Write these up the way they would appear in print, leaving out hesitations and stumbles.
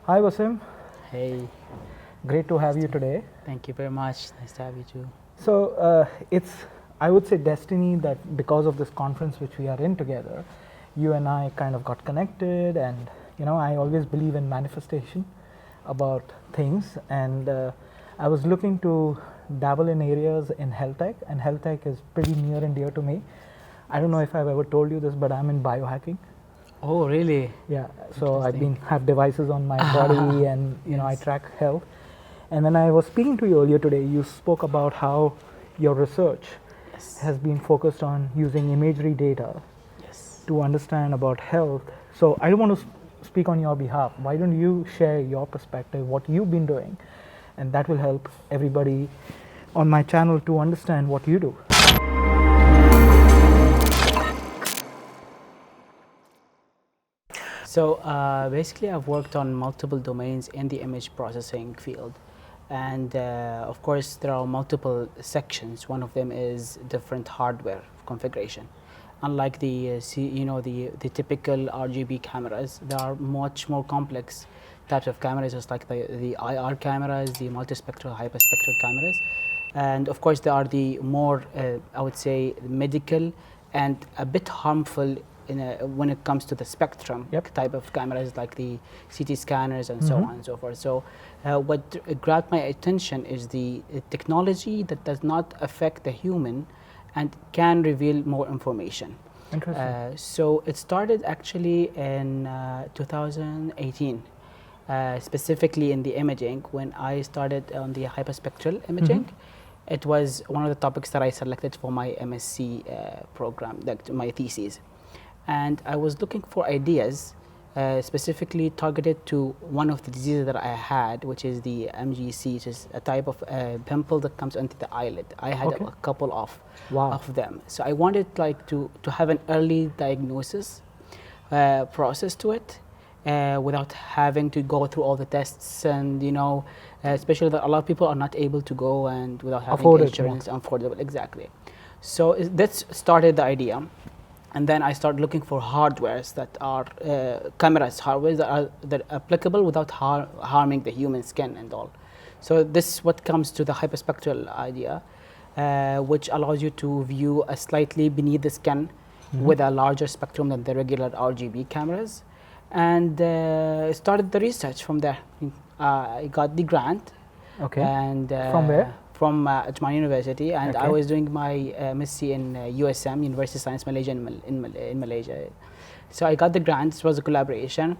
Hi Wessam, Hey, great to have you today. thank you very much. Nice to have you too. So it's, I would say, destiny that because of this conference which we are in together, you and I kind of got connected, and I always believe in manifestation about things, and I was looking to dabble in areas in health tech, and health tech is pretty near and dear to me. I don't know if I've ever told you this, but I'm in biohacking. Oh, really? Yeah, so I've Interesting. have devices on my body, and I Yes. track health. And when I was speaking to you earlier today, you spoke about how your research Yes. has been focused on using imagery data Yes. to understand about health. So I don't want to speak on your behalf. Why don't you share your perspective, what you've been doing, and that will help everybody on my channel to understand what you do. So basically, I've worked on multiple domains in the image processing field, and of course, there are multiple sections. One of them is different hardware configuration. Unlike the typical RGB cameras, there are much more complex types of cameras, just like the IR cameras, the multispectral, hyperspectral cameras, and of course, there are the more I would say medical and a bit harmful when it comes to the spectrum Yep. type of cameras, like the CT scanners and so on and so forth. So what grabbed my attention is the technology that does not affect the human and can reveal more information. Interesting. So it started actually in 2018, specifically in the imaging. When I started on the hyperspectral imaging, it was one of the topics that I selected for my MSc program, my thesis. And I was looking for ideas specifically targeted to one of the diseases that I had, which is the MGC, which is a type of pimple that comes onto the eyelid. I had Okay. a couple of Wow. them. So I wanted to have an early diagnosis process to it without having to go through all the tests, and especially that a lot of people are not able to go and without having Afford it, yeah. insurance, affordable, exactly. So that started the idea. And then I started looking for hardwares that are cameras, hardwares that are applicable without harming the human skin and all. So this is what comes to the hyperspectral idea, which allows you to view a slightly beneath the skin with a larger spectrum than the regular RGB cameras, and started the research from there. I got the grant, Okay. and From where? From Ajman University, and I Okay. was doing my MSc in USM, University of Science Malaysia, in Malaysia. So I got the grant. It was a collaboration,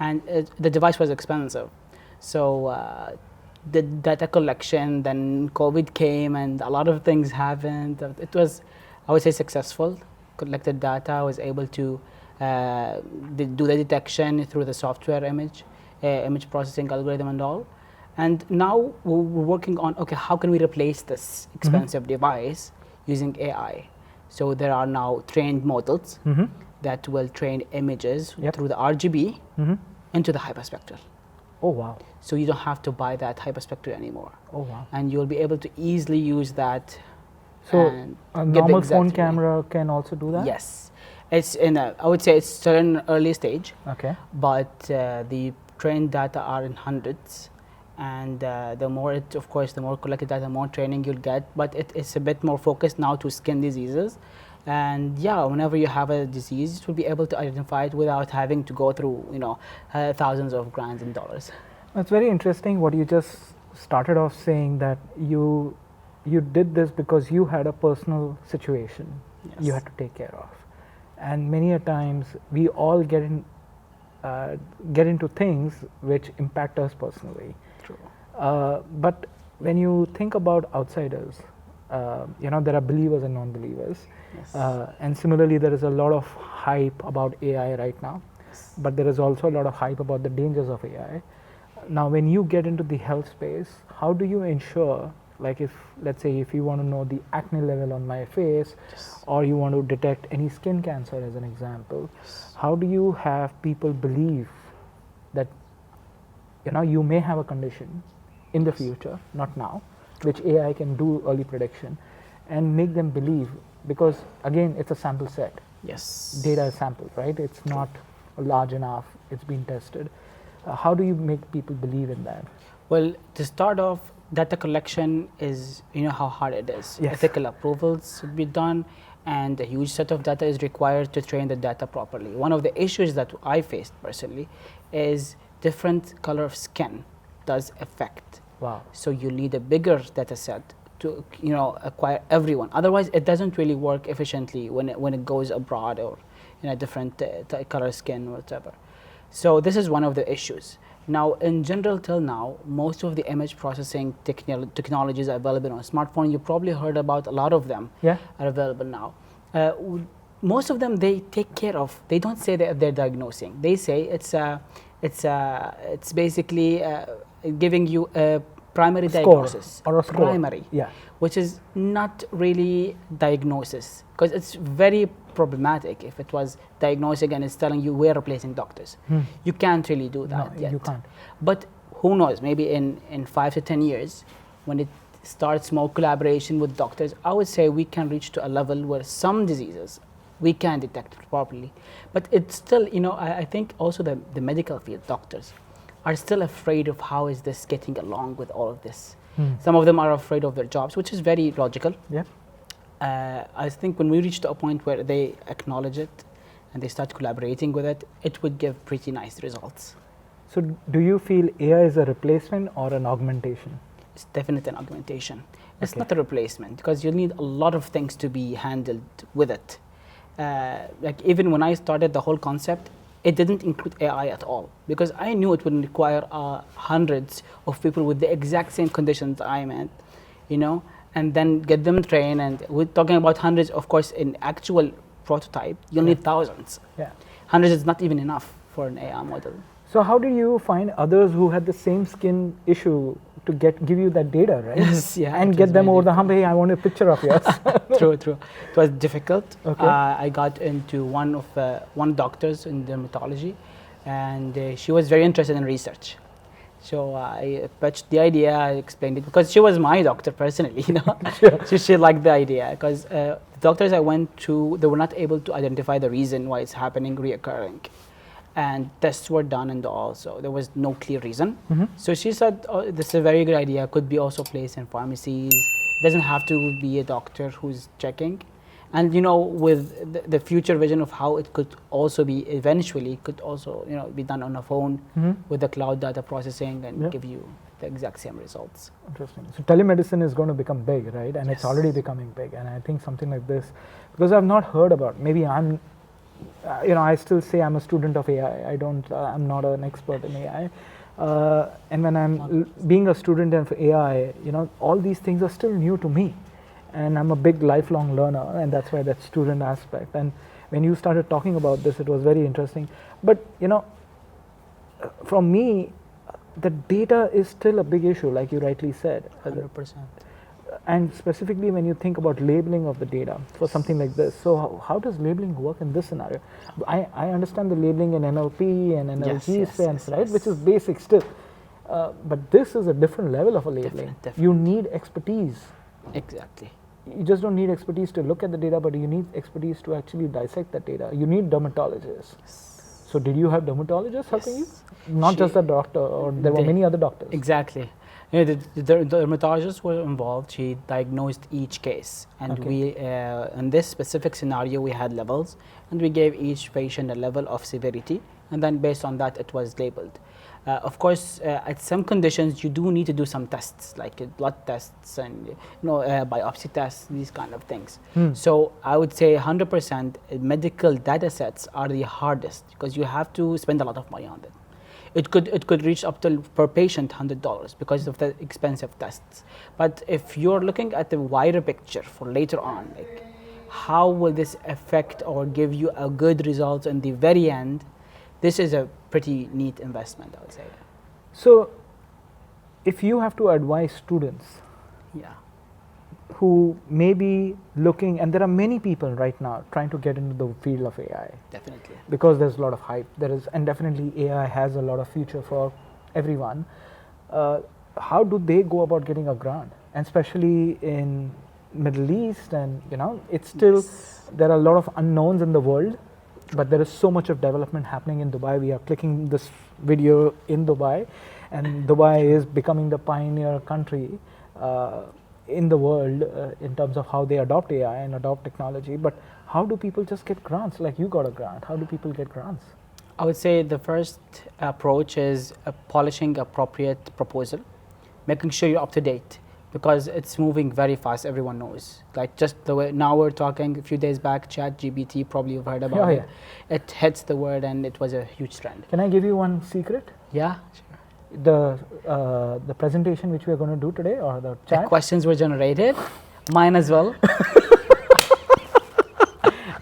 and the device was expensive. So the data collection, then COVID came, and a lot of things happened. It was, I would say, successful. Collected data, I was able to do the detection through the software image processing algorithm and all. And now we're working on, okay, how can we replace this expensive device using AI? So there are now trained models that will train images Yep. through the RGB into the hyperspectral. Oh wow. So you don't have to buy that hyperspectral anymore. Oh wow. And you'll be able to easily use that. So and a get the normal exact phone reading. camera can also do that? Yes. It's I would say it's still in an early stage, Okay. but the trained data are in hundreds. And the more of course, the more collected data, the more training you'll get. But it's a bit more focused now to skin diseases. And yeah, whenever you have a disease, it will be able to identify it without having to go through, thousands of grants and dollars. It's very interesting what you just started off saying, that you did this because you had a personal situation you Yes. had to take care of. And many a times we all get into things which impact us personally. True. But when you think about outsiders, there are believers and non-believers. Yes. And similarly, there is a lot of hype about AI right now, but there is also a lot of hype about the dangers of AI. Now, when you get into the health space, how do you ensure, like if, let's say, if you want to know the acne level on my face, Yes. or you want to detect any skin cancer as an example, how do you have people believe that you may have a condition in the future, not now, which AI can do early prediction, and make them believe? Because again, it's a sample set. Yes. Data is sampled, right? It's not large enough. It's been tested. How do you make people believe in that? Well, to start off, data collection is, how hard it is. Yes. Ethical approvals should be done, and a huge set of data is required to train the data properly. One of the issues that I faced personally is different color of skin does affect. Wow. So you need a bigger data set to, acquire everyone. Otherwise, it doesn't really work efficiently when it goes abroad or different color skin or whatever. So this is one of the issues. Now, in general, till now, most of the image processing technologies are available on a smartphone. You probably heard about a lot of them. Yeah. Are available now. Most of them they take care of. They don't say that they're diagnosing. They say it's basically giving you a primary diagnosis or a score. Primary, yeah, which is not really diagnosis, because it's very problematic if it was diagnosing and it's telling you we're replacing doctors. You can't really do that no, yet. you can't. But who knows, maybe in 5 to 10 years, when it starts more collaboration with doctors, I would say we can reach to a level where some diseases we can detect it properly. But it's still, I think also the medical field, doctors, are still afraid of how is this getting along with all of this. Some of them are afraid of their jobs, which is very logical. Yeah. I think when we reach to a point where they acknowledge it and they start collaborating with it, it would give pretty nice results. So do you feel AI is a replacement or an augmentation? It's definitely an augmentation. It's not a replacement, because you need a lot of things to be handled with it. Like even when I started the whole concept, it didn't include AI at all, because I knew it would require hundreds of people with the exact same conditions I'm in, and then get them trained. And we're talking about hundreds, of course. In actual prototype, you'll need thousands. Yeah. Hundreds is not even enough for an AI model. So how do you find others who had the same skin issue to give you that data, right? Yes, yeah. And get them over the hump. Hey, I want a picture of yours. True. It was difficult. Okay. I got into one doctor's in dermatology, and she was very interested in research. So I pitched the idea. I explained it, because she was my doctor personally. Sure. She liked the idea, because the doctors I went to, they were not able to identify the reason why it's happening, reoccurring. And tests were done and all, so there was no clear reason. So she said, oh, this is a very good idea, could be also placed in pharmacies. It doesn't have to be a doctor who's checking. And with the future vision of how it could also be eventually, could also be done on a phone with the cloud data processing and give you the exact same results. Interesting. So telemedicine is going to become big, right? And it's already becoming big. And I think something like this, because I've not heard about, maybe I'm, I still say I'm a student of AI. I'm not an expert in AI. And when I'm being a student of AI, all these things are still new to me. And I'm a big lifelong learner, and that's why that student aspect. And when you started talking about this, it was very interesting. But, from me, the data is still a big issue, like you rightly said. 100%. And specifically when you think about labeling of the data for something like this, so how does labeling work in this scenario? I understand the labeling in NLP and NLG sense, right? Which is basic still. But this is a different level of a labeling. Definitely. You need expertise. Exactly. You just don't need expertise to look at the data, but you need expertise to actually dissect that data. You need dermatologists. So did you have dermatologists helping you? Not just the doctor, or there were many other doctors? Exactly. The dermatologists were involved. She diagnosed each case, and we, in this specific scenario, we had levels, and we gave each patient a level of severity, and then based on that, it was labeled. Of course, at some conditions, you do need to do some tests, like blood tests and biopsy tests, these kind of things. So I would say 100% medical data sets are the hardest, because you have to spend a lot of money on them. It could reach up to per patient $100 because of the expensive tests. But if you're looking at the wider picture for later on, like how will this affect or give you a good result in the very end, this is a pretty neat investment, I would say. So if you have to advise students who may be looking, and there are many people right now trying to get into the field of AI. Definitely. Because there's a lot of hype. And definitely AI has a lot of future for everyone. How do they go about getting a grant? And especially in Middle East, and it's still, there are a lot of unknowns in the world. but there is so much of development happening in Dubai. We are clicking this video in Dubai, and Dubai is becoming the pioneer country in the world in terms of how they adopt AI and adopt technology. But how do people just get grants? Like you got a grant. How do people get grants? I would say the first approach is polishing appropriate proposal, making sure you're up to date, because it's moving very fast, everyone knows. Like just the way, now we're talking a few days back, ChatGPT, probably you've heard about it. It hits the word and it was a huge trend. Can I give you one secret? Yeah, sure. The presentation which we are going to do today, or the chat? The questions were generated, mine as well.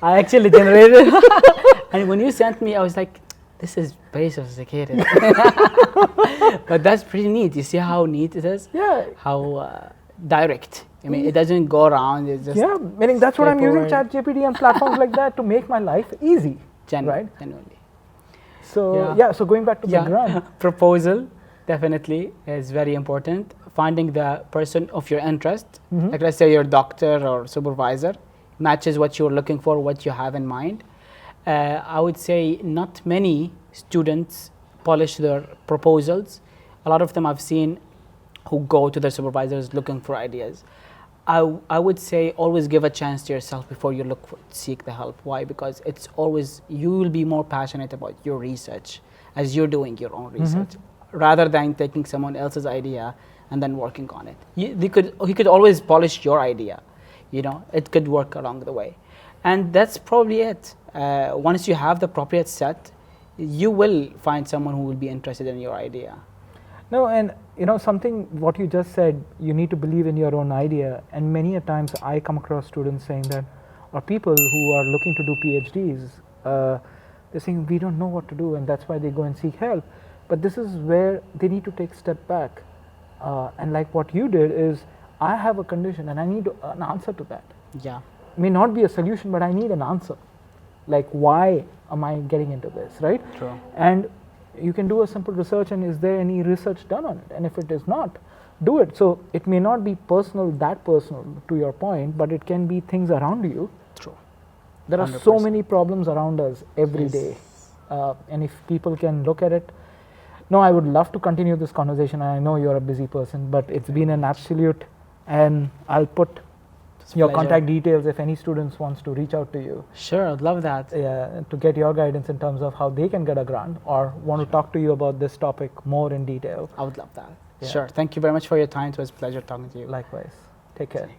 I actually generated, and when you sent me, I was like, this is very sophisticated. But that's pretty neat. You see how neat it is? Yeah. How direct. I mean, it doesn't go around. It's just meaning that's what I'm using ChatGPT and platforms like that to make my life easy. Right? Genuinely. So so going back to the grant. Proposal definitely is very important. Finding the person of your interest, like let's say your doctor or supervisor, matches what you're looking for, what you have in mind. I would say not many students polish their proposals. A lot of them I've seen who go to their supervisors looking for ideas. I would say always give a chance to yourself before you seek the help. Why? Because it's always, you will be more passionate about your research as you're doing your own research, rather than taking someone else's idea and then working on it. He could always polish your idea. You know, it could work along the way. And that's probably it. Once you have the appropriate set, you will find someone who will be interested in your idea. No, and you know something, what you just said, you need to believe in your own idea. And many a times I come across students saying that, or people who are looking to do PhDs, they're saying we don't know what to do, and that's why they go and seek help. But this is where they need to take a step back. And like what you did is, I have a condition and I need an answer to that. Yeah. May not be a solution, but I need an answer. Like, why am I getting into this, right? True. And you can do a simple research, and is there any research done on it? And if it is not, do it. So it may not be personal, that personal to your point, but it can be things around you. True. There 100%. Are so many problems around us every day. And if people can look at it, no, I would love to continue this conversation. I know you're a busy person, but it's been an absolute, and I'll put your contact details if any students wants to reach out to you. Sure, I'd love that. Yeah, to get your guidance in terms of how they can get a grant or want to talk to you about this topic more in detail. I would love that. Yeah. Sure. Thank you very much for your time. It was a pleasure talking to you. Likewise. Take care.